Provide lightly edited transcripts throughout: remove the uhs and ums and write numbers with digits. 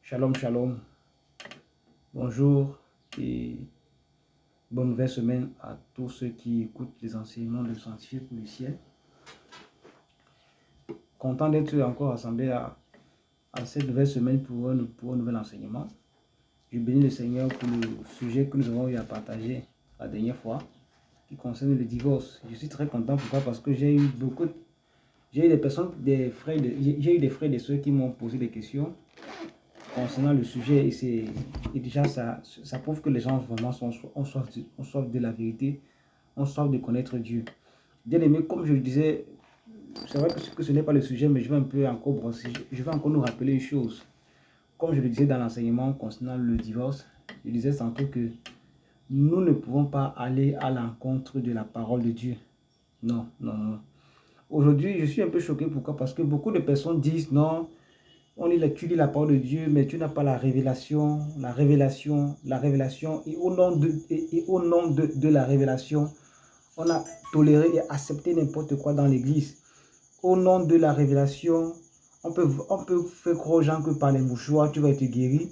Shalom, shalom. Bonjour et bonne nouvelle semaine à tous ceux qui écoutent les enseignements de Sanctifié pour le ciel. Content d'être encore assemblé à cette nouvelle semaine pour un nouvel enseignement. Je bénis le Seigneur pour le sujet que nous avons eu à partager la dernière fois, qui concerne le divorce. Je suis très content. Pourquoi? Parce que j'ai eu des personnes, j'ai eu des frères et des soeurs qui m'ont posé des questions concernant le sujet, et déjà ça prouve que les gens vraiment ont soif de la vérité, ont soif de connaître Dieu. Bien aimé, comme je le disais, c'est vrai que ce n'est pas le sujet, mais je vais un peu encore brosser, je vais encore nous rappeler une chose. Comme je le disais dans l'enseignement concernant le divorce, je disais tantôt que nous ne pouvons pas aller à l'encontre de la parole de Dieu. Non, non, non. Aujourd'hui, je suis un peu choqué. Pourquoi? Parce que beaucoup de personnes disent non. Tu lis la parole de Dieu, mais tu n'as pas la révélation, et au nom de la révélation, on a toléré et accepté n'importe quoi dans l'église. Au nom de la révélation, on peut faire croire aux gens que par les mouchoirs, tu vas être guéri.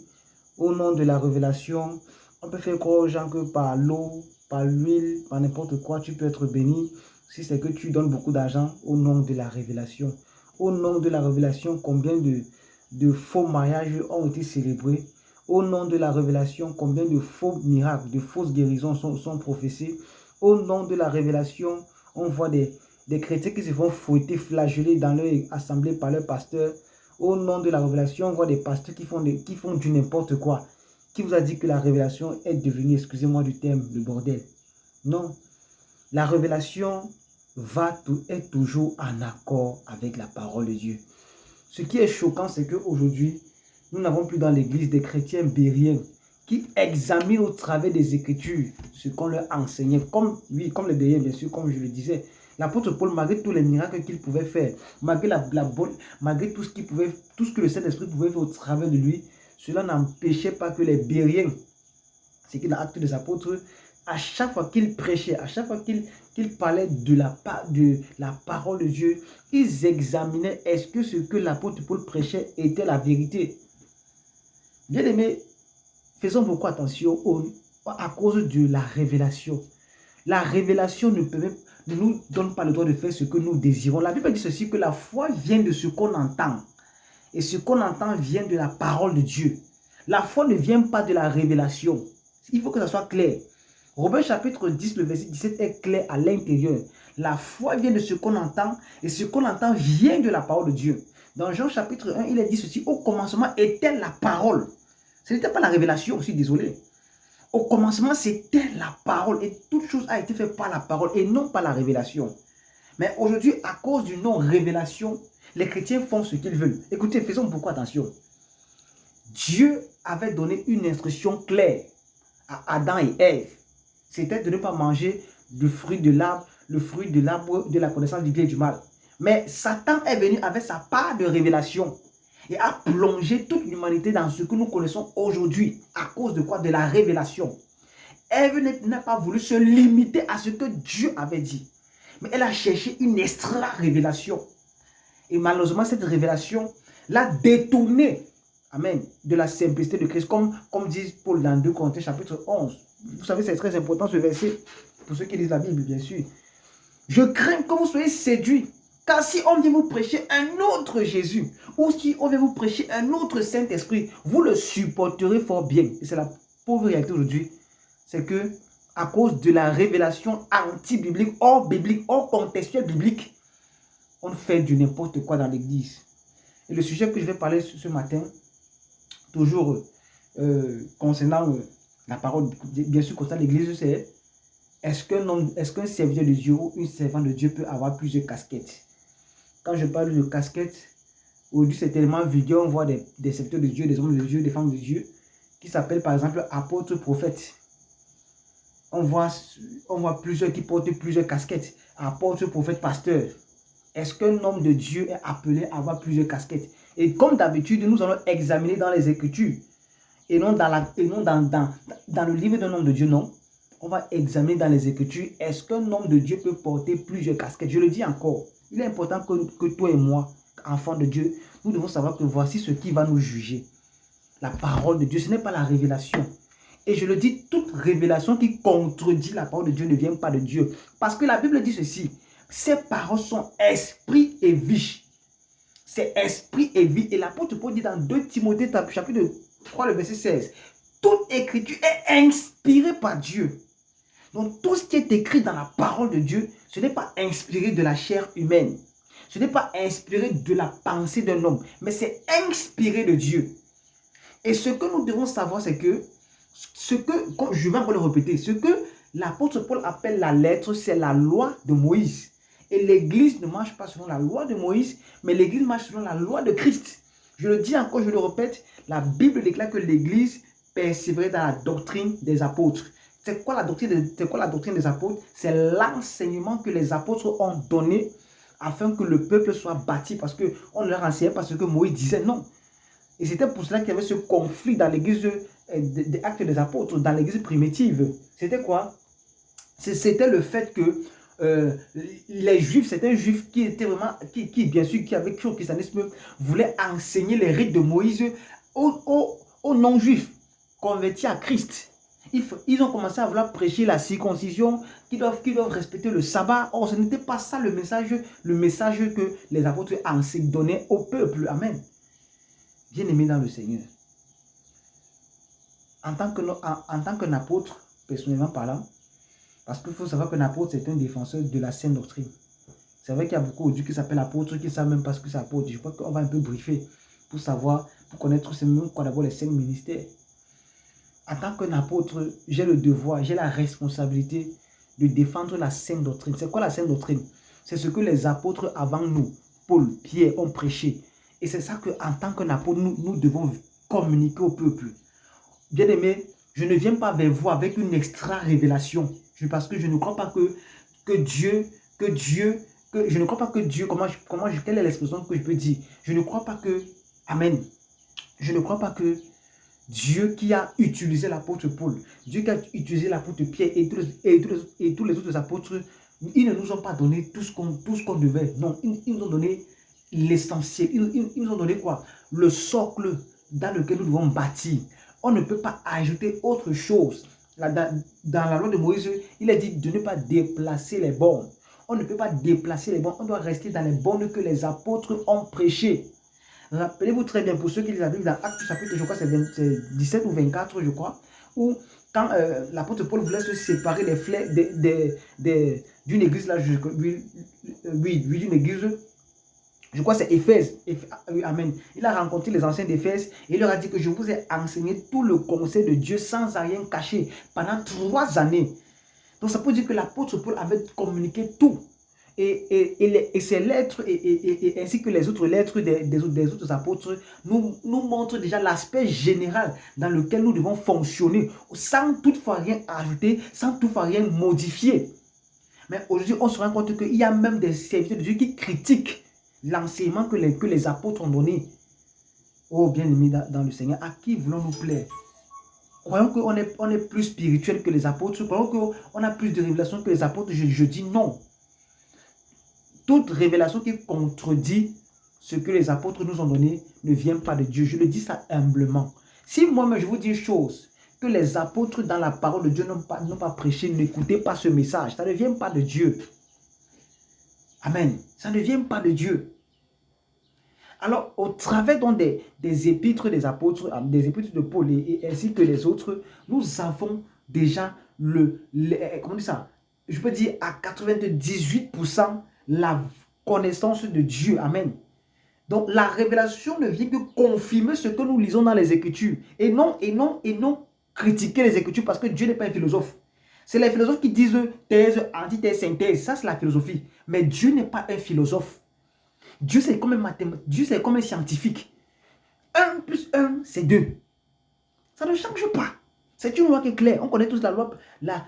Au nom de la révélation, on peut faire croire aux gens que par l'eau, par l'huile, par n'importe quoi, tu peux être béni. Si c'est que tu donnes beaucoup d'argent, au nom de la révélation. Au nom de la révélation, combien de faux mariages ont été célébrés. Au nom de la révélation, combien de faux miracles, de fausses guérisons sont professés. Au nom de la révélation, on voit des chrétiens qui se font fouetter, flageller dans leur assemblée par leur pasteur. Au nom de la révélation, on voit des pasteurs qui font du n'importe quoi. Qui vous a dit que la révélation est devenue, excusez-moi du terme, le bordel? Non. La révélation est toujours en accord avec la parole de Dieu. Ce qui est choquant, c'est qu'aujourd'hui, nous n'avons plus dans l'église des chrétiens bériens qui examinent au travers des Écritures ce qu'on leur enseignait. Comme les bériens, bien sûr, comme je le disais. L'apôtre Paul, malgré tous les miracles qu'il pouvait faire, malgré tout ce que le Saint-Esprit pouvait faire au travers de lui, cela n'empêchait pas que les bériens, c'est que dans l'Acte des Apôtres, à chaque fois qu'il prêchait, à chaque fois qu'il parlait de la parole de Dieu, ils examinaient est-ce que ce que l'apôtre Paul prêchait était la vérité. Bien aimé, faisons beaucoup attention à cause de la révélation. La révélation ne nous donne pas le droit de faire ce que nous désirons. La Bible dit ceci, que la foi vient de ce qu'on entend. Et ce qu'on entend vient de la parole de Dieu. La foi ne vient pas de la révélation. Il faut que ça soit clair. Romains chapitre 10, le verset 17 est clair à l'intérieur. La foi vient de ce qu'on entend, et ce qu'on entend vient de la parole de Dieu. Dans Jean chapitre 1, il est dit ceci, au commencement était la parole. Ce n'était pas la révélation, je suis désolé. Au commencement, c'était la parole, et toute chose a été faite par la parole et non par la révélation. Mais aujourd'hui, à cause du non-révélation, les chrétiens font ce qu'ils veulent. Écoutez, faisons beaucoup attention. Dieu avait donné une instruction claire à Adam et Ève. C'était de ne pas manger le fruit de l'arbre de la connaissance du bien et du mal. Mais Satan est venu avec sa part de révélation et a plongé toute l'humanité dans ce que nous connaissons aujourd'hui. À cause de quoi? De la révélation. Ève n'a pas voulu se limiter à ce que Dieu avait dit. Mais elle a cherché une extra révélation. Et malheureusement, cette révélation l'a détournée, amen, de la simplicité de Christ. Comme dit Paul dans 2 Corinthiens chapitre 11. Vous savez, c'est très important ce verset, pour ceux qui lisent la Bible, bien sûr. Je crains que vous soyez séduits, car si on vient vous prêcher un autre Jésus, ou si on vient vous prêcher un autre Saint-Esprit, vous le supporterez fort bien. Et c'est la pauvre réalité aujourd'hui. C'est que, à cause de la révélation anti-biblique, hors contextuelle biblique, on fait du n'importe quoi dans l'église. Et le sujet que je vais parler ce matin, toujours concernant la parole, bien sûr, concernant l'église, c'est est-ce qu'un serviteur de Dieu ou une servante de Dieu peut avoir plusieurs casquettes? Quand je parle de casquettes, aujourd'hui c'est tellement vulgaire, on voit des serviteurs de Dieu, des hommes de Dieu, des femmes de Dieu, qui s'appellent par exemple apôtres, prophètes. On voit plusieurs qui portent plusieurs casquettes, apôtres, prophètes, pasteurs. Est-ce qu'un homme de Dieu est appelé à avoir plusieurs casquettes? Et comme d'habitude, nous allons examiner dans les Écritures et non dans le livre d'un homme de Dieu, non. On va examiner dans les Écritures, est-ce qu'un homme de Dieu peut porter plusieurs casquettes? Je le dis encore, il est important que toi et moi, enfants de Dieu, nous devons savoir que voici ce qui va nous juger. la parole de Dieu, ce n'est pas la révélation. Et je le dis, toute révélation qui contredit la parole de Dieu ne vient pas de Dieu. Parce que la Bible dit ceci, ces paroles sont esprit et vie. C'est esprit et vie. Et l'apôtre Paul dit dans 2 Timothée chapitre 3, le verset 16, toute écriture est inspirée par Dieu. Donc tout ce qui est écrit dans la parole de Dieu, ce n'est pas inspiré de la chair humaine. Ce n'est pas inspiré de la pensée d'un homme, mais c'est inspiré de Dieu. Et ce que nous devons savoir, c'est que, comme je vais encore le répéter, ce que l'apôtre Paul appelle la lettre, c'est la loi de Moïse. Et l'Église ne marche pas selon la loi de Moïse, mais l'Église marche selon la loi de Christ. Je le dis encore, je le répète, la Bible déclare que l'Église persévérait dans la doctrine des apôtres. C'est quoi la doctrine des apôtres? C'est l'enseignement que les apôtres ont donné afin que le peuple soit bâti, parce qu'on ne leur enseignait pas ce que Moïse disait, non. Et c'était pour cela qu'il y avait ce conflit dans l'église des Actes des Apôtres, dans l'église primitive. C'était quoi? C'était le fait que les Juifs, certains Juifs qui étaient vraiment, bien sûr, qui avaient cru au christianisme, voulaient enseigner les rites de Moïse aux non-Juifs convertis à Christ. Ils ont commencé à vouloir prêcher la circoncision, qu'ils doivent respecter le sabbat. Or, ce n'était pas ça le message que les apôtres donnaient au peuple. Amen. Bien-aimé dans le Seigneur. En tant qu'un apôtre, personnellement parlant, parce qu'il faut savoir qu'un apôtre, c'est un défenseur de la saine doctrine. C'est vrai qu'il y a beaucoup de Dieu qui s'appellent apôtres, qui ne savent même pas ce que c'est apôtre. Je crois qu'on va un peu briefer pour savoir, pour connaître quoi d'abord les 5 ministères. En tant qu'un apôtre, j'ai le devoir, j'ai la responsabilité de défendre la saine doctrine. C'est quoi la saine doctrine? C'est ce que les apôtres avant nous, Paul, Pierre, ont prêché. Et c'est ça qu'en tant qu'un apôtre, nous devons communiquer au peuple. Bien aimé, je ne viens pas vers vous avec une extra révélation. Parce que je ne crois pas que Dieu, je ne crois pas que Dieu, quelle est l'expression que je peux dire? Je ne crois pas que, amen, je ne crois pas que Dieu qui a utilisé l'apôtre Paul, Dieu qui a utilisé l'apôtre Pierre et tous les autres apôtres, ils ne nous ont pas donné tout ce qu'on devait. Non, ils nous ont donné l'essentiel. Ils nous ont donné quoi? Le socle dans lequel nous devons bâtir. On ne peut pas ajouter autre chose. Dans la loi de Moïse, il est dit de ne pas déplacer les bornes. On ne peut pas déplacer les bornes. On doit rester dans les bornes que les apôtres ont prêchées. Rappelez-vous très bien, pour ceux qui les avaient dans Actes chapitre, je crois c'est 17 ou 24, je crois, où quand l'apôtre Paul voulait se séparer des flèches d'une église, là, d'une église, je crois que c'est Éphèse. Amen. Il a rencontré les anciens d'Éphèse et il leur a dit que je vous ai enseigné tout le conseil de Dieu sans rien cacher pendant 3 années. Donc ça peut dire que l'apôtre Paul avait communiqué tout. Et ces lettres, ainsi que les autres lettres des autres apôtres, nous montrent déjà l'aspect général dans lequel nous devons fonctionner, sans toutefois rien ajouter, sans toutefois rien modifier. Mais aujourd'hui, on se rend compte qu'il y a même des serviteurs de Dieu qui critiquent l'enseignement que les apôtres ont donné. Oh, bien-aimés dans le Seigneur, à qui voulons-nous plaire? Croyons qu'on est plus spirituel que les apôtres, croyons qu'on a plus de révélations que les apôtres. Je dis non. Toute révélation qui contredit ce que les apôtres nous ont donné ne vient pas de Dieu. Je le dis ça humblement. Si moi-même je vous dis une chose, que les apôtres dans la parole de Dieu n'ont pas prêché, n'écoutez pas ce message. Ça ne vient pas de Dieu. Amen. Ça ne vient pas de Dieu. Alors, au travers donc des épîtres des apôtres, des épîtres de Paul et ainsi que les autres, nous avons déjà comment dire ça? Je peux dire à 98% la connaissance de Dieu. Amen. Donc, la révélation ne vient que confirmer ce que nous lisons dans les Écritures. Et non critiquer les Écritures parce que Dieu n'est pas un philosophe. C'est les philosophes qui disent thèse, antithèse, synthèse. Ça, c'est la philosophie. Mais Dieu n'est pas un philosophe. Dieu, c'est comme un mathématicien. Dieu, c'est comme un scientifique. 1 plus 1, c'est 2. Ça ne change pas. C'est une loi qui est claire. On connaît tous la loi, la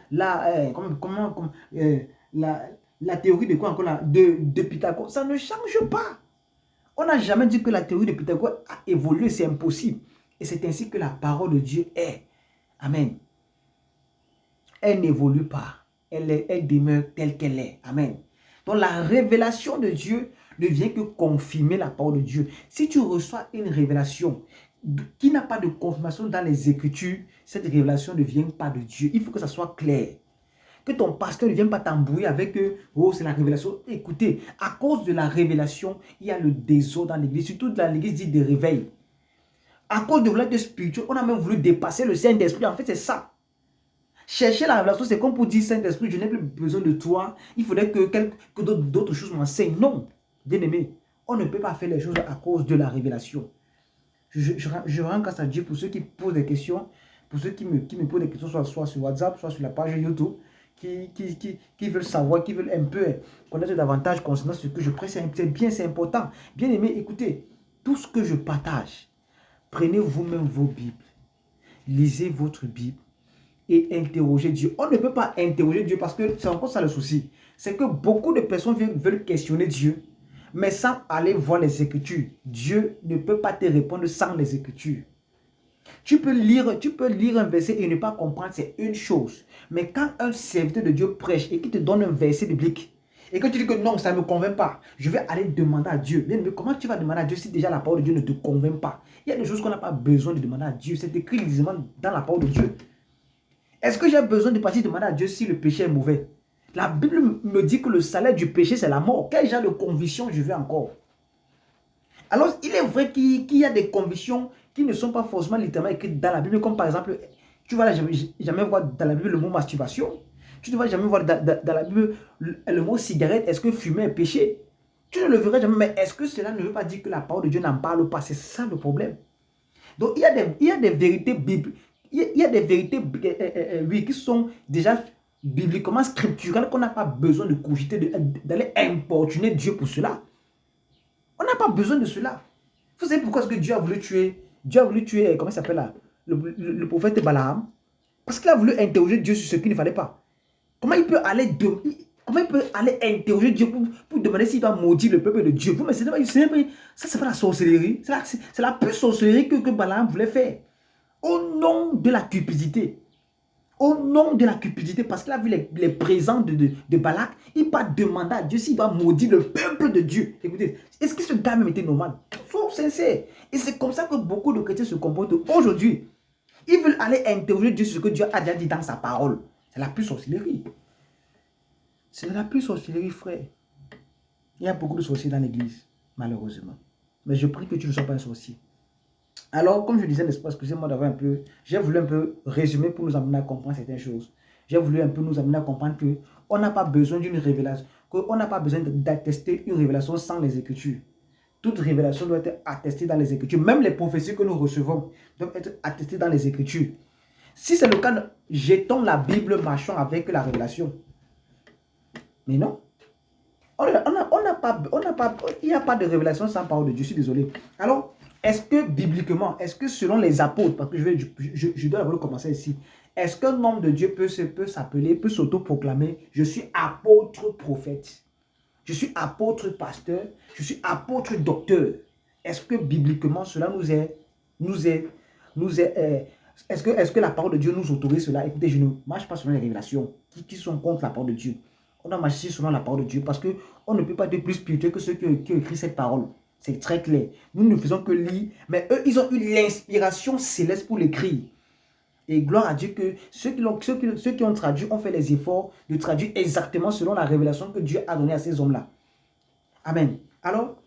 théorie de quoi encore là, de Pythagore. Ça ne change pas. On n'a jamais dit que la théorie de Pythagore a évolué. C'est impossible. Et c'est ainsi que la parole de Dieu est. Amen. Elle n'évolue pas. Elle demeure telle qu'elle est. Amen. Donc la révélation de Dieu ne vient que confirmer la parole de Dieu. Si tu reçois une révélation qui n'a pas de confirmation dans les Écritures, cette révélation ne vient pas de Dieu. Il faut que ça soit clair. Que ton pasteur ne vienne pas t'embrouiller avec eux. Oh, c'est la révélation. Écoutez, à cause de la révélation, il y a le désordre dans l'église. Surtout dans l'église dit de réveil. À cause de volonté spirituelle, on a même voulu dépasser le Saint-Esprit. En fait, c'est ça. Chercher la révélation, c'est comme pour dire Saint-Esprit, je n'ai plus besoin de toi. Il faudrait que d'autres choses m'enseignent. Non, bien aimé, on ne peut pas faire les choses à cause de la révélation. Je rends grâce à Dieu pour ceux qui posent des questions, pour ceux qui me posent des questions, soit sur WhatsApp, soit sur la page YouTube, qui veulent savoir, qui veulent un peu connaître davantage concernant ce que je prêche. C'est bien, c'est important. Bien aimé, écoutez, tout ce que je partage, prenez vous-même vos Bibles, lisez votre Bible et interrogez Dieu. On ne peut pas interroger Dieu parce que c'est encore ça le souci. C'est que beaucoup de personnes veulent questionner Dieu, mais sans aller voir les Écritures. Dieu ne peut pas te répondre sans les Écritures. Tu peux lire un verset et ne pas comprendre, c'est une chose. Mais quand un serviteur de Dieu prêche et qu'il te donne un verset biblique, et que tu dis que non, ça ne me convainc pas, je vais aller demander à Dieu. Mais comment tu vas demander à Dieu si déjà la parole de Dieu ne te convainc pas? Il y a des choses qu'on n'a pas besoin de demander à Dieu. C'est écrit lisement dans la parole de Dieu. Est-ce que j'ai besoin de partir demander à Dieu si le péché est mauvais? La Bible me dit que le salaire du péché, c'est la mort. Quel genre de conviction je veux encore? Alors, il est vrai qu'il y a des convictions qui ne sont pas forcément littéralement écrites dans la Bible, comme par exemple, tu ne vas jamais voir dans la Bible le mot masturbation. Tu ne vas jamais voir dans la Bible le mot cigarette. Est-ce que fumer est péché? Tu ne le verras jamais, mais est-ce que cela ne veut pas dire que la parole de Dieu n'en parle pas? C'est ça le problème. Donc, il y a des vérités bibliques. Il y a des vérités oui, qui sont déjà bibliquement scripturales qu'on n'a pas besoin de cogiter, d'aller importuner Dieu pour cela. On n'a pas besoin de cela. Vous savez pourquoi est-ce que Dieu a voulu tuer, comment il s'appelle là, le prophète Balaam? Parce qu'il a voulu interroger Dieu sur ce qu'il ne fallait pas. Comment il peut aller interroger Dieu pour demander s'il doit maudire le peuple de Dieu? Mais ça, c'est pas la sorcellerie. C'est la pure sorcellerie que Balaam voulait faire. Au nom de la cupidité. Au nom de la cupidité, parce qu'il a vu les présents de Balak, il va demander à Dieu s'il doit maudire le peuple de Dieu. Écoutez, est-ce que ce gars même était normal? Faut sincère. Et c'est comme ça que beaucoup de chrétiens se comportent aujourd'hui. Ils veulent aller interroger Dieu sur ce que Dieu a déjà dit dans sa parole. C'est la plus sorcellerie. C'est la plus sorcellerie, frère. Il y a beaucoup de sorciers dans l'église, malheureusement. Mais je prie que tu ne sois pas un sorcier. Alors, comme je disais, n'est-ce pas, excusez-moi d'avoir un peu, j'ai voulu un peu résumer pour nous amener à comprendre certaines choses. J'ai voulu un peu nous amener à comprendre qu'on n'a pas besoin d'une révélation, qu'on n'a pas besoin d'attester une révélation sans les Écritures. Toute révélation doit être attestée dans les Écritures. Même les prophéties que nous recevons doivent être attestées dans les Écritures. Si c'est le cas, jetons la Bible, marchons avec la révélation. Mais non. Il n'y a pas de révélation sans parole de Dieu, je suis désolé. Alors, est-ce que bibliquement, est-ce que selon les apôtres, parce que je dois d'abord commencer ici, est-ce qu'un homme de Dieu peut s'appeler, peut s'auto-proclamer, je suis apôtre prophète, je suis apôtre pasteur, je suis apôtre docteur? Est-ce que bibliquement cela est-ce que la parole de Dieu nous autorise cela? Écoutez, je ne marche pas selon les révélations qui sont contre la parole de Dieu. On doit marcher selon la parole de Dieu parce qu'on ne peut pas être plus spirituel que ceux qui ont écrit cette parole. C'est très clair. Nous ne faisons que lire, mais eux, ils ont eu l'inspiration céleste pour l'écrire. Et gloire à Dieu que ceux qui ont traduit ont fait les efforts de traduire exactement selon la révélation que Dieu a donnée à ces hommes-là. Amen. Alors,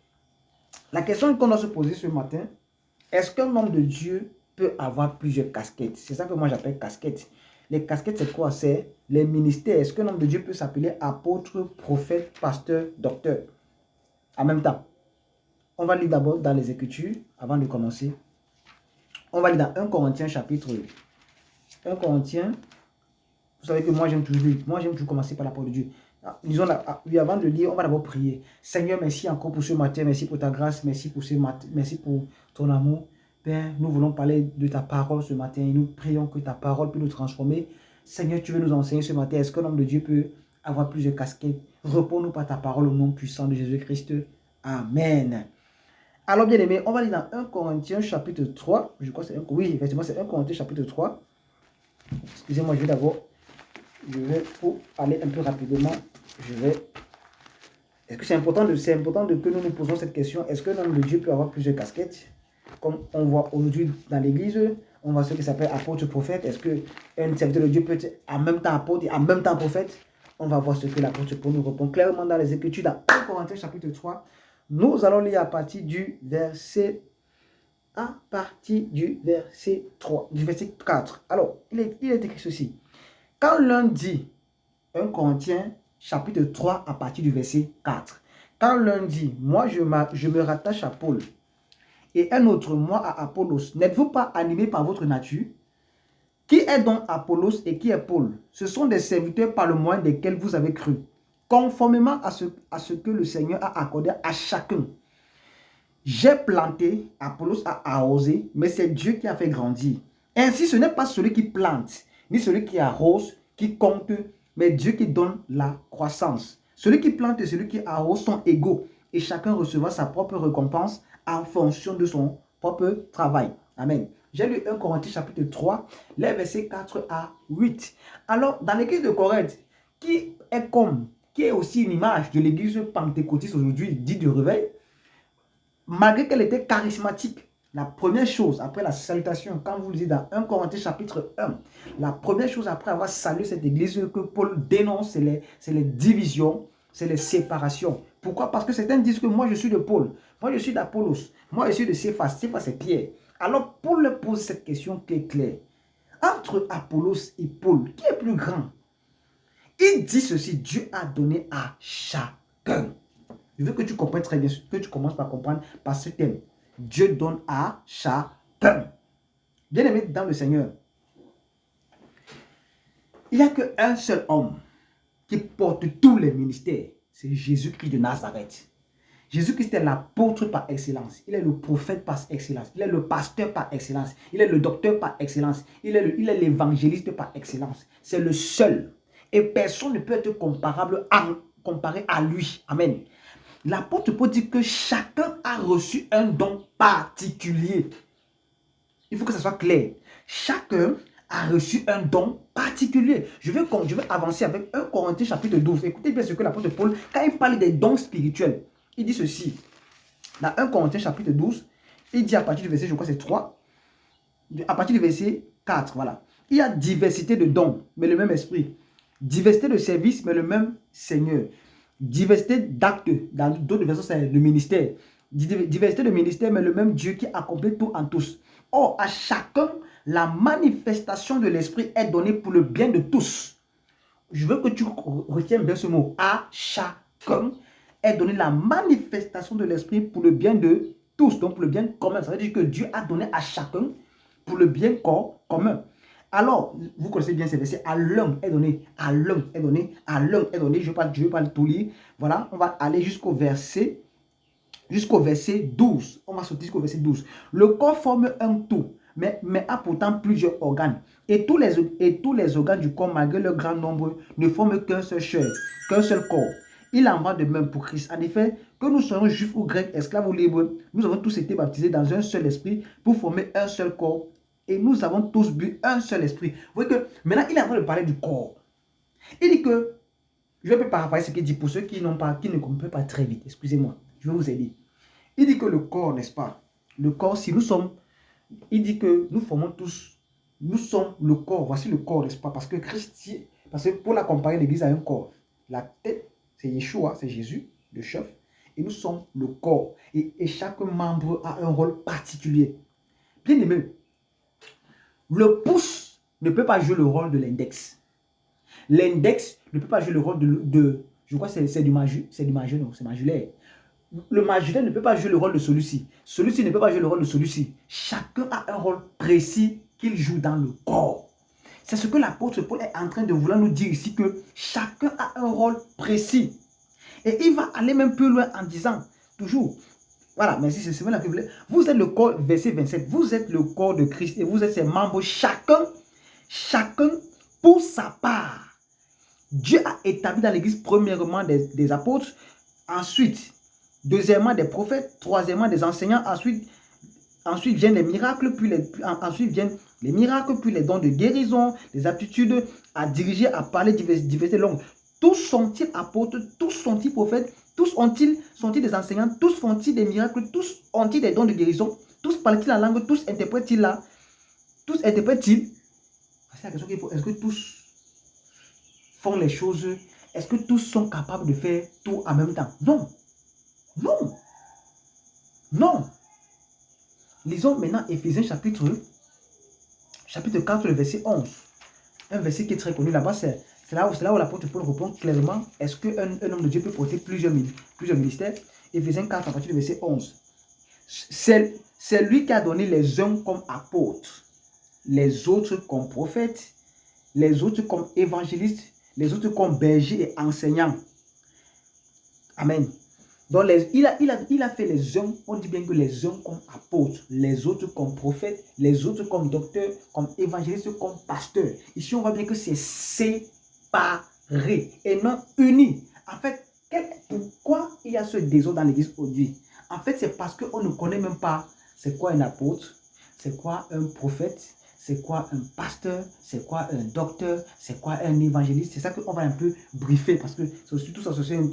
la question qu'on doit se poser ce matin, est-ce qu'un homme de Dieu peut avoir plusieurs casquettes? C'est ça que moi j'appelle casquettes. Les casquettes, c'est quoi? C'est les ministères. Est-ce qu'un homme de Dieu peut s'appeler apôtre, prophète, pasteur, docteur en même temps? On va lire d'abord dans les Écritures avant de commencer. On va lire dans 1 Corinthiens chapitre 1 Corinthiens. Vous savez que moi j'aime toujours commencer par la parole de Dieu. Disons là, oui, avant de lire, on va d'abord prier. Seigneur, merci encore pour ce matin. Merci pour ta grâce. Merci pour ce matin. Merci pour ton amour. Père, nous voulons parler de ta parole ce matin. Et nous prions que ta parole peut nous transformer. Seigneur, tu veux nous enseigner ce matin. Est-ce qu'un homme de Dieu peut avoir plusieurs casquettes? Réponds-nous par ta parole au nom puissant de Jésus-Christ. Amen. Alors, bien aimé, on va lire dans 1 Corinthiens chapitre 3. Je crois que c'est oui, effectivement, c'est 1 Corinthiens chapitre 3. Excusez-moi, je vais pour aller un peu rapidement. Est-ce que c'est important que nous nous posons cette question? Est-ce qu'un homme de Dieu peut avoir plusieurs casquettes? comme on voit aujourd'hui dans l'église, on voit ce qui s'appelle apôtre prophète. Est-ce qu'un serviteur de Dieu peut être en même temps apôtre et en même temps prophète? On va voir ce que l'apôtre Paul nous répond clairement dans les Écritures, dans 1 Corinthiens chapitre 3. Nous allons lire à partir du verset 3, du verset 4. Alors, il est écrit ceci. Quand l'un dit, 1 Corinthiens chapitre 3 à partir du verset 4. Quand l'un dit, moi je me rattache à Paul, et un autre, moi à Apollos, n'êtes-vous pas animés par votre nature? Qui est donc Apollos et qui est Paul? Ce sont des serviteurs par le moyen desquels vous avez cru, conformément à ce que le Seigneur a accordé à chacun. J'ai planté, Apollos a arrosé, mais c'est Dieu qui a fait grandir. Ainsi, ce n'est pas celui qui plante, ni celui qui arrose, qui compte, mais Dieu qui donne la croissance. Celui qui plante et celui qui arrose sont égaux, et chacun recevra sa propre récompense en fonction de son propre travail. Amen. J'ai lu 1 Corinthiens chapitre 3, les versets 4 à 8. Alors, dans l'église de Corinthe, qui est aussi une image de l'église pentecôtiste aujourd'hui, dit de réveil, malgré qu'elle était charismatique, la première chose après la salutation, quand vous lisez dans 1 Corinthiens chapitre 1, la première chose après avoir salué cette église que Paul dénonce, c'est les divisions, c'est les séparations. Pourquoi? Parce que certains disent que moi je suis de Paul, moi je suis d'Apollos, moi je suis de Céphas, Céphas c'est Pierre. Alors Paul leur pose cette question qui est claire. Entre Apollos et Paul, qui est plus grand? Il dit ceci, Dieu a donné à chacun. Je veux que tu comprennes très bien, que tu commences par comprendre par ce thème. Dieu donne à chacun. Bien aimé dans le Seigneur, il n'y a qu'un seul homme qui porte tous les ministères. C'est Jésus-Christ de Nazareth. Jésus-Christ est l'apôtre par excellence. Il est le prophète par excellence. Il est le pasteur par excellence. Il est le docteur par excellence. Il est l'évangéliste par excellence. C'est le seul. Et personne ne peut être comparé à lui. Amen. L'apôtre Paul dit que chacun a reçu un don particulier. Il faut que ça soit clair. Chacun a reçu un don particulier. Je vais avancer avec 1 Corinthiens chapitre 12. Écoutez bien ce que l'apôtre Paul, quand il parle des dons spirituels, il dit ceci. Dans 1 Corinthiens chapitre 12, il dit à partir du verset, je crois c'est 3, à partir du verset 4, voilà. Il y a diversité de dons, mais le même esprit. Diversité de services, mais le même Seigneur. Diversité d'actes, dans d'autres versions c'est le ministère. Diversité de ministère, mais le même Dieu qui accomplit tout en tous. Or, à chacun, la manifestation de l'esprit est donnée pour le bien de tous. Je veux que tu retiennes bien ce mot. À chacun est donnée la manifestation de l'esprit pour le bien de tous. Donc, pour le bien commun. Ça veut dire que Dieu a donné à chacun pour le bien commun. Alors, vous connaissez bien ces versets. À l'un est donné, à l'un est donné, à l'un est donné. Je ne vais pas le tout lire. Voilà, on va aller jusqu'au verset 12. On va sortir jusqu'au verset 12. Le corps forme un tout, mais a pourtant plusieurs organes. Et tous les organes du corps, malgré leur grand nombre, ne forment qu'un seul chair, qu'un seul corps. Il en va de même pour Christ. En effet, que nous soyons juifs ou grecs, esclaves ou libres, nous avons tous été baptisés dans un seul esprit pour former un seul corps. Et nous avons tous bu un seul esprit. Vous voyez que maintenant, il est en train de parler du corps. Il dit que, je vais paraphraser ce qu'il dit pour ceux qui ne comprennent pas très vite. Excusez-moi, je vais vous aider. Il dit que le corps, n'est-ce pas? Le corps, si nous sommes, il dit que nous formons tous, nous sommes le corps. Voici le corps, n'est-ce pas? Parce que Christ, parce que pour la comparer l'église à un corps, la tête, c'est Yeshua, c'est Jésus, le chef, et nous sommes le corps. Et chaque membre a un rôle particulier. Bien aimé, le pouce ne peut pas jouer le rôle de l'index. L'index ne peut pas jouer le rôle je crois que c'est du majulaire. Le majulaire ne peut pas jouer le rôle de celui-ci. Celui-ci ne peut pas jouer le rôle de celui-ci. Chacun a un rôle précis qu'il joue dans le corps. C'est ce que l'apôtre Paul est en train de vouloir nous dire ici, que chacun a un rôle précis. Et il va aller même plus loin en disant, toujours, voilà, merci, c'est là que vous voulez. Vous êtes le corps, verset 27, vous êtes le corps de Christ et vous êtes ses membres, chacun pour sa part. Dieu a établi dans l'église premièrement des apôtres, ensuite, deuxièmement des prophètes, troisièmement des enseignants, ensuite viennent les miracles, ensuite viennent les miracles, puis les dons de guérison, les aptitudes à diriger, à parler diversité langues. Tous sont-ils apôtres, tous sont-ils prophètes, tous sont-ils des enseignants, tous font-ils des miracles, tous ont-ils des dons de guérison, Tous parlent-ils la langue? Tous interprètent-ils là? Tous interprètent-ils? C'est la question qu'il faut. Est-ce que tous font les choses? Est-ce que tous sont capables de faire tout en même temps? Non. Non. Non. Lisons maintenant Éphésiens chapitre 4, le verset 11. Un verset qui est très connu là-bas, c'est là où l'apôtre Paul répond clairement. Est-ce qu'un homme de Dieu peut porter plusieurs ministères? Éphésiens 4, à partir du verset 11. C'est lui qui a donné les uns comme apôtres, les autres comme prophètes, les autres comme évangélistes, les autres comme bergers et enseignants. Amen. Donc, il a fait les uns, on dit bien que les uns comme apôtres, les autres comme prophètes, les autres comme docteurs, comme évangélistes, comme pasteurs. Ici, on voit bien que c'est séparé et non uni. En fait, pourquoi il y a ce désordre dans l'église aujourd'hui? En fait, c'est parce qu'on ne connaît même pas c'est quoi un apôtre, c'est quoi un prophète, c'est quoi un pasteur, c'est quoi un docteur, c'est quoi un évangéliste. C'est ça qu'on va un peu briefer parce que c'est surtout ça, c'est un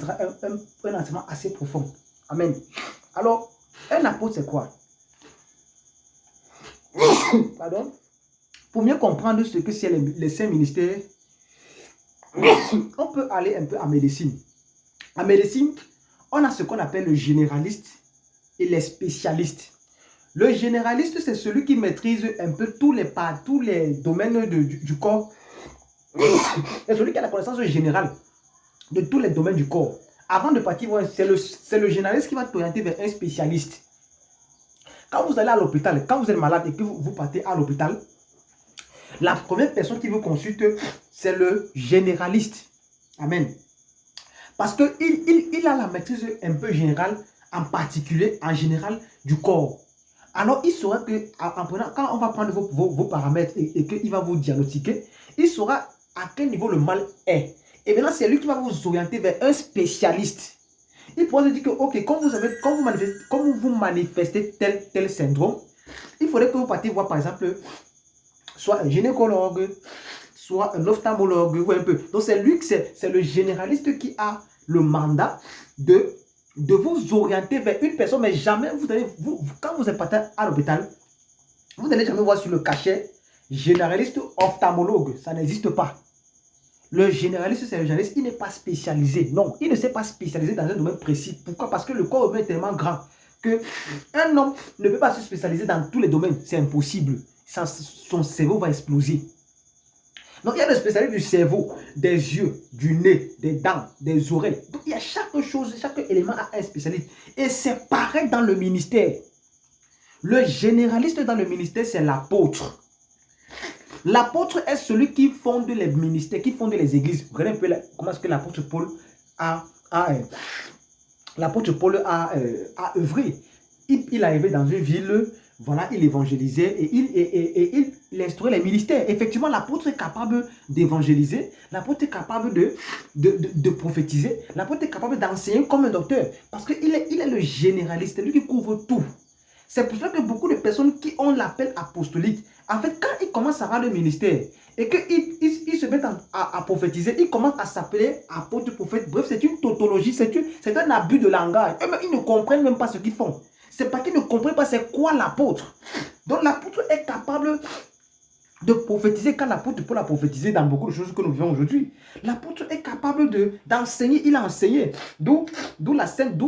enseignement assez profond. Amen. Alors, un apôtre, c'est quoi? Pardon? Pour mieux comprendre ce que c'est les saints ministères, on peut aller un peu en médecine. En médecine, on a ce qu'on appelle le généraliste et les spécialistes. Le généraliste, c'est celui qui maîtrise un peu tous les domaines du corps. C'est celui qui a la connaissance générale de tous les domaines du corps. Avant de partir, c'est le généraliste qui va t'orienter vers un spécialiste. Quand vous allez à l'hôpital, quand vous êtes malade et que vous partez à l'hôpital, la première personne qui vous consulte, c'est le généraliste. Amen. Parce qu'il a la maîtrise un peu générale, en particulier, en général, du corps. Alors, il saura que, quand on va prendre vos paramètres et qu'il va vous diagnostiquer, il saura à quel niveau le mal est. Et maintenant, c'est lui qui va vous orienter vers un spécialiste. Il pourra se dire que, ok, quand vous manifestez tel syndrome, il faudrait que vous partiez voir, par exemple, soit un gynécologue, soit un ophtalmologue, ou un peu. Donc, c'est le généraliste qui a le mandat de vous orienter vers une personne, mais jamais quand vous êtes parti à l'hôpital, vous n'allez jamais voir sur le cachet généraliste ophtalmologue. Ça n'existe pas. Le généraliste, c'est le généraliste, il n'est pas spécialisé. Non, il ne s'est pas spécialisé dans un domaine précis. Pourquoi? Parce que le corps humain est tellement grand qu'un homme ne peut pas se spécialiser dans tous les domaines. C'est impossible. Son cerveau va exploser. Donc, il y a des spécialistes du cerveau, des yeux, du nez, des dents, des oreilles. Donc, il y a chaque chose, chaque élément a un spécialiste. Et c'est pareil dans le ministère. Le généraliste dans le ministère, c'est l'apôtre. L'apôtre est celui qui fonde les ministères, qui fonde les églises. Regardez un peu comment est-ce que l'apôtre Paul a œuvré. Il est arrivé dans une ville, voilà, il évangélisait et il instaurait les ministères. Effectivement, l'apôtre est capable d'évangéliser, l'apôtre est capable de prophétiser, l'apôtre est capable d'enseigner comme un docteur. Parce qu'il est le généraliste, lui qui couvre tout. C'est pour cela que beaucoup de personnes qui ont l'appel apostolique, en fait, quand ils commencent à avoir le ministère et qu'ils se mettent à prophétiser, ils commencent à s'appeler apôtre, prophète. Bref, c'est une tautologie, c'est un abus de langage. Ils ne comprennent même pas ce qu'ils font. C'est parce qu'ils ne comprennent pas c'est quoi l'apôtre. Donc l'apôtre est capable de prophétiser quand l'apôtre Paul a prophétisé dans beaucoup de choses que nous vivons aujourd'hui. L'apôtre est capable d'enseigner, il a enseigné. D'où la sainte,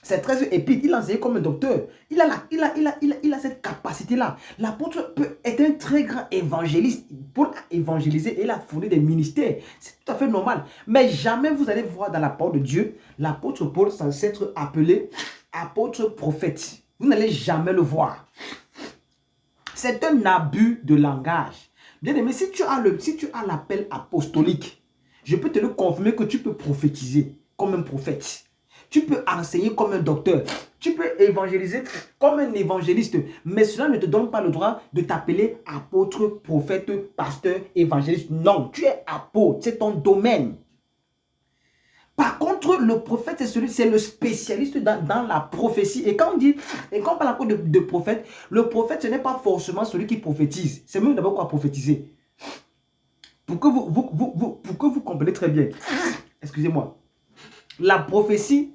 c'est 13 épîtres, il a enseigné comme un docteur. Il a cette capacité-là. L'apôtre peut être un très grand évangéliste. Paul a évangélisé et il a fondé des ministères. C'est tout à fait normal. Mais jamais vous allez voir dans la parole de Dieu l'apôtre Paul sans s'être appelé apôtre prophète. Vous n'allez jamais le voir. C'est un abus de langage. Bien aimé, si tu as l'appel apostolique, je peux te le confirmer que tu peux prophétiser comme un prophète. Tu peux enseigner comme un docteur. Tu peux évangéliser comme un évangéliste. Mais cela ne te donne pas le droit de t'appeler apôtre, prophète, pasteur, évangéliste. Non, tu es apôtre. C'est ton domaine. Par contre, le prophète, c'est le spécialiste dans la prophétie. Et quand on parle de prophète, le prophète, ce n'est pas forcément celui qui prophétise. C'est même d'abord quoi prophétiser. Pour que vous compreniez très bien. Excusez-moi. La prophétie,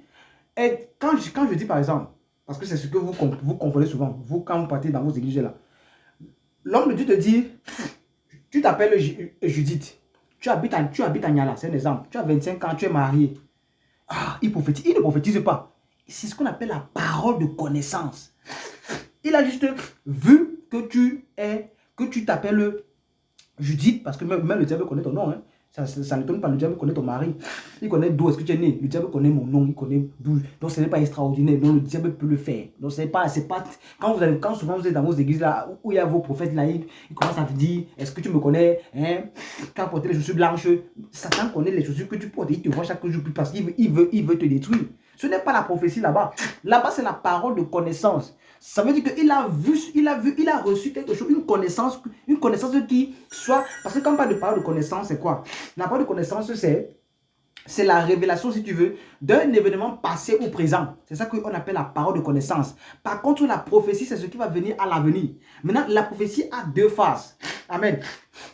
quand je dis par exemple, Parce que c'est ce que vous confondez souvent, vous, quand vous partez dans vos églises là. L'homme de Dieu te dit, tu t'appelles Judith, tu habites à Niala, c'est un exemple. Tu as 25 ans, tu es marié. Ah, il ne prophétise pas. C'est ce qu'on appelle la parole de connaissance. Il a juste vu que tu t'appelles Judith, parce que même le diable connaît ton nom. Hein. Ça ne t'étonne pas, le diable connaît ton mari. Il connaît d'où est-ce que tu es né. Le diable connaît mon nom, il connaît d'où. Donc ce n'est pas extraordinaire. Donc le diable peut le faire. Donc c'est pas. Quand souvent vous êtes dans vos églises là, où il y a vos prophètes là, ils commencent à vous dire, est-ce que tu me connais, hein? Quand porter les chaussures blanches, Satan connaît les chaussures que tu portes. Il te voit chaque jour parce qu'il veut te détruire. Ce n'est pas la prophétie là-bas. Là-bas, c'est la parole de connaissance. Ça veut dire qu'il a vu, il a reçu quelque chose, une connaissance qui soit... Parce que quand on parle de parole de connaissance, c'est quoi? La parole de connaissance, c'est la révélation, si tu veux, d'un événement passé ou présent. C'est ça qu'on appelle la parole de connaissance. Par contre, la prophétie, c'est ce qui va venir à l'avenir. Maintenant, la prophétie a deux phases. Amen.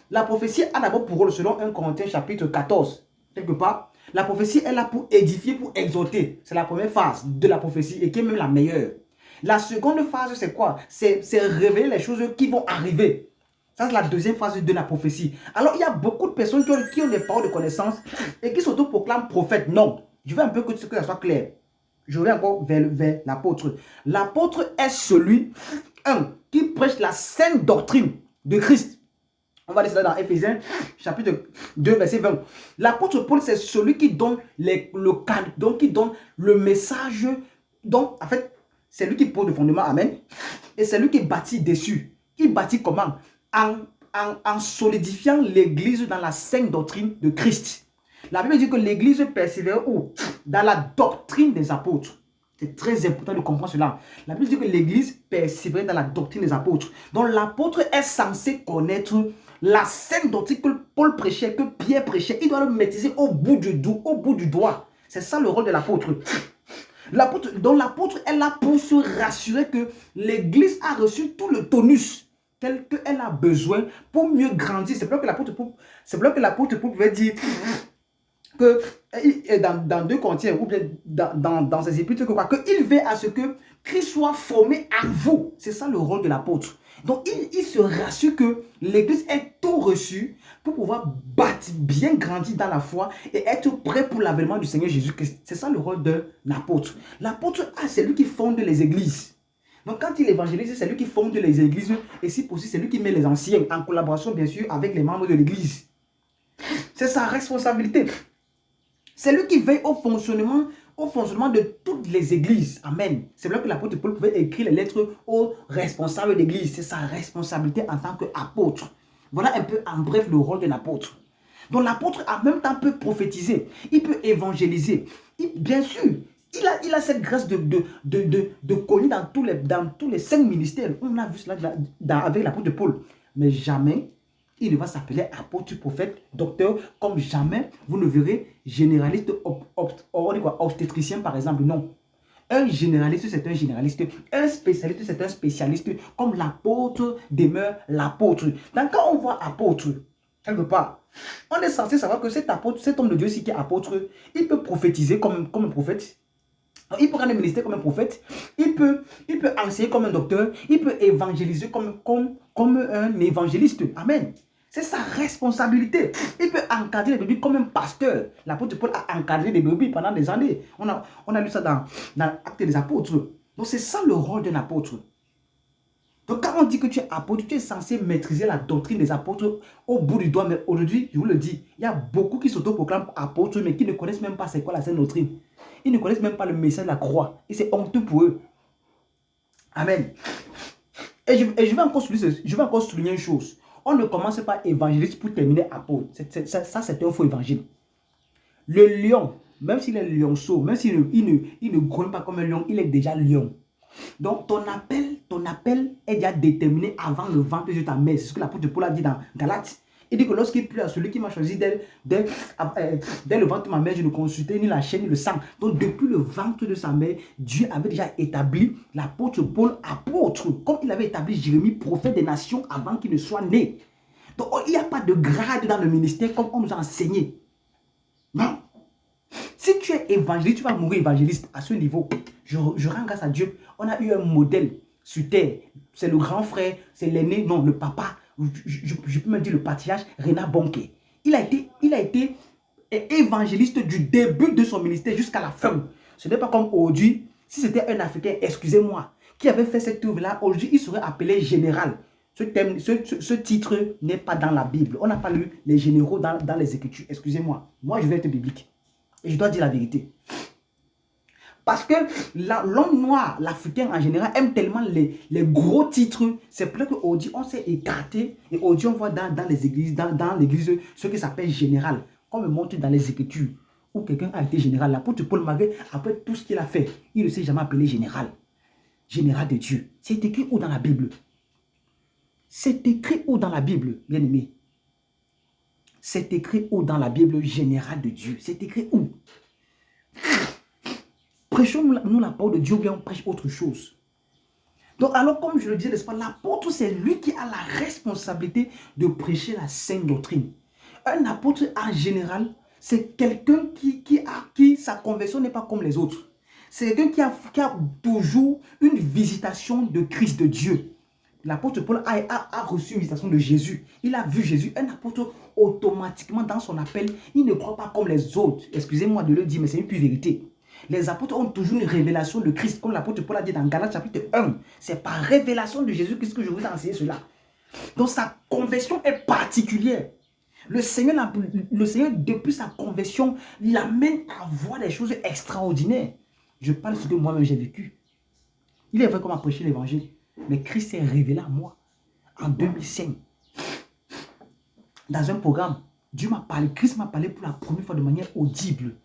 La prophétie a d'abord pour rôle, selon 1 Corinthiens chapitre 14, quelque part, la prophétie est là pour édifier, pour exhorter. C'est la première phase de la prophétie et qui est même la meilleure. La seconde phase, c'est quoi? C'est révéler les choses qui vont arriver. Ça, c'est la deuxième phase de la prophétie. Alors, il y a beaucoup de personnes qui ont des paroles de connaissance et qui s'autoproclament prophètes. Non. Je veux un peu que ça soit clair. Je vais encore vers l'apôtre. L'apôtre est celui, qui prêche la sainte doctrine de Christ. On va lire cela dans Éphésiens, chapitre 2, verset 20. L'apôtre Paul, c'est celui qui donne le message. Donc, en fait, c'est lui qui pose le fondement, amen. Et c'est lui qui bâtit dessus. Il bâtit comment? En solidifiant l'église dans la sainte doctrine de Christ. La Bible dit que l'église persévère où? Dans la doctrine des apôtres. C'est très important de comprendre cela. La Bible dit que l'église persévère dans la doctrine des apôtres. Donc l'apôtre est censé connaître la sainte doctrine que Paul prêchait, que Pierre prêchait. Il doit le maîtriser au bout du doigt. C'est ça le rôle de l'apôtre. Donc l'apôtre est là pour se rassurer que l'église a reçu tout le tonus tel qu'elle a besoin pour mieux grandir. C'est pour que l'apôtre pouvait dire que dans 2 Corinthiens ou bien dans ses épîtres, qu'il veut à ce que Christ soit formé en vous. C'est ça le rôle de l'apôtre. Donc il se rassure que l'église ait tout reçu pour pouvoir bien grandir dans la foi et être prêt pour l'avènement du Seigneur Jésus-Christ. C'est ça le rôle de l'apôtre. L'apôtre, c'est lui qui fonde les églises. Donc quand il évangélise, c'est lui qui fonde les églises et si possible, c'est lui qui met les anciens en collaboration bien sûr avec les membres de l'église. C'est sa responsabilité. C'est lui qui veille au fonctionnement de toutes les églises. Amen. C'est là que l'apôtre Paul pouvait écrire les lettres aux responsables d'église. C'est sa responsabilité en tant qu'apôtre. Voilà un peu en bref le rôle d'un apôtre. Donc l'apôtre en même temps peut prophétiser. Il peut évangéliser. Bien sûr, il a cette grâce de connaître dans tous les 5 ministères. On a vu cela avec l'apôtre Paul. Mais jamais il ne va s'appeler apôtre, prophète, docteur, comme jamais vous ne verrez généraliste, obstétricien par exemple. Non. Un généraliste, c'est un généraliste. Un spécialiste, c'est un spécialiste. Comme l'apôtre demeure l'apôtre. Donc quand on voit apôtre, quelque part, on est censé savoir que cet apôtre, cet homme de Dieu-ci qui est apôtre, il peut prophétiser comme un prophète. Il peut prendre un ministère comme un prophète, il peut enseigner comme un docteur, il peut évangéliser comme un évangéliste. Amen. C'est sa responsabilité. Il peut encadrer les brebis comme un pasteur. L'apôtre Paul a encadré des brebis pendant des années. On a lu ça dans l'Acte des apôtres. Donc c'est ça le rôle d'un apôtre. Donc quand on dit que tu es apôtre, tu es censé maîtriser la doctrine des apôtres au bout du doigt. Mais aujourd'hui, je vous le dis, il y a beaucoup qui s'autoproclament apôtres, mais qui ne connaissent même pas c'est quoi la sainte doctrine. Ils ne connaissent même pas le message de la croix. Et c'est honteux pour eux. Amen. Et je vais encore souligner une chose. On ne commence pas évangéliste pour terminer apôtre. Ça, c'est un faux évangile. Le lion, même s'il est lionceau, même s'il ne grogne pas comme un lion, il est déjà lion. Donc, ton appel est déjà déterminé avant le ventre de ta mère. C'est ce que l'apôtre Paul a dit dans Galates. Il dit que lorsqu'il plut à celui qui m'a choisi dès le ventre de ma mère, je ne consultais ni la chair ni le sang. Donc, depuis le ventre de sa mère, Dieu avait déjà établi l'apôtre Paul apôtre, comme il avait établi Jérémie prophète des nations avant qu'il ne soit né. Donc, il n'y a pas de grade dans le ministère comme on nous a enseigné. Non. Si Si tu es évangéliste, tu vas mourir évangéliste à ce niveau. Je rends grâce à Dieu. On a eu un modèle sur terre. C'est le grand frère, c'est l'aîné, non, le papa. Je peux même dire le patriarche, Reinhard Bonnke. Il a été évangéliste du début de son ministère jusqu'à la fin. Ce n'est pas comme aujourd'hui. Si c'était un Africain, excusez-moi, qui avait fait cette œuvre-là, aujourd'hui, il serait appelé général. Ce titre n'est pas dans la Bible. On n'a pas lu les généraux dans les Écritures. Excusez-moi. Moi, je vais être biblique. Et je dois dire la vérité. Parce que l'homme noir, l'Africain en général, aime tellement les gros titres. C'est pour ça qu'aujourd'hui, on s'est écarté. Et aujourd'hui, on voit dans les églises, dans l'église, ce qui s'appelle général. Comme on montre dans les Écritures, où quelqu'un a été général. L'apôtre Paul, malgré après tout ce qu'il a fait, il ne s'est jamais appelé général. Général de Dieu. C'est écrit où dans la Bible? C'est écrit où dans la Bible, bien-aimé? C'est écrit où dans la Bible, général de Dieu? C'est écrit où? Prêchons-nous la parole de Dieu ou bien on prêche autre chose? Donc alors, comme je le disais, n'est-ce pas, l'apôtre, c'est lui qui a la responsabilité de prêcher la sainte doctrine. Un apôtre en général, c'est quelqu'un qui sa conversion n'est pas comme les autres. C'est quelqu'un qui a toujours une visitation de Christ, de Dieu. L'apôtre Paul a reçu une visitation de Jésus. Il a vu Jésus. Un apôtre, automatiquement, dans son appel, il ne croit pas comme les autres. Excusez-moi de le dire, mais c'est une pure vérité. Les apôtres ont toujours une révélation de Christ, comme l'apôtre Paul a dit dans Galates chapitre 1. C'est par révélation de Jésus-Christ que je vous ai enseigné cela. Donc sa conversion est particulière. Le Seigneur, depuis sa conversion, l'amène à voir des choses extraordinaires. Je parle de ce que moi-même j'ai vécu. Il est vrai qu'on m'a prêché l'évangile, mais Christ s'est révélé à moi en 2005. Dans un programme, Dieu m'a parlé, Christ m'a parlé pour la première fois de manière audible.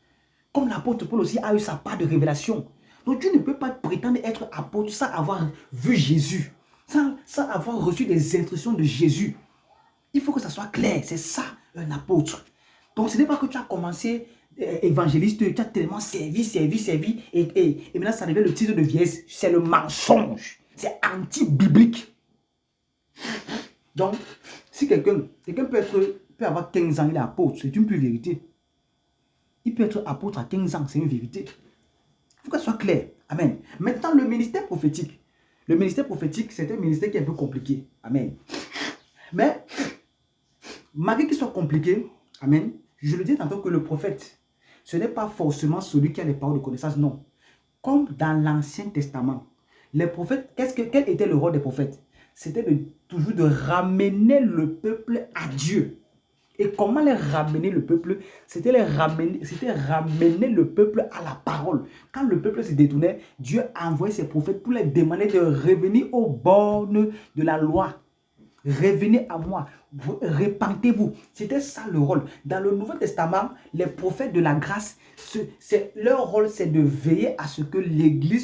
Comme l'apôtre Paul aussi a eu sa part de révélation. Donc Dieu ne peut pas prétendre être apôtre sans avoir vu Jésus, sans avoir reçu des instructions de Jésus. Il faut que ça soit clair, c'est ça un apôtre. Donc ce n'est pas que tu as commencé évangéliste, tu as tellement servi, et maintenant ça devient le titre de vieillesse. C'est le mensonge, c'est anti-biblique. Donc, si quelqu'un peut avoir 15 ans, il est apôtre, c'est une pure vérité. Il peut être apôtre à 15 ans, c'est une vérité. Il faut que ça soit clair. Amen. Maintenant, le ministère prophétique. Le ministère prophétique, c'est un ministère qui est un peu compliqué. Amen. Mais, malgré qu'il soit compliqué, amen, je le dis tantôt que le prophète, ce n'est pas forcément celui qui a les paroles de connaissance, non. Comme dans l'Ancien Testament, les prophètes, quel était le rôle des prophètes? C'était toujours de ramener le peuple à Dieu. Et comment les ramener le peuple? C'était ramener le peuple à la parole. Quand le peuple se détournait, Dieu envoyait ses prophètes pour les demander de revenir aux bornes de la loi. Revenez à moi, repentez-vous. C'était ça le rôle. Dans le Nouveau Testament, les prophètes de la grâce, leur rôle, c'est de veiller à ce que l'Église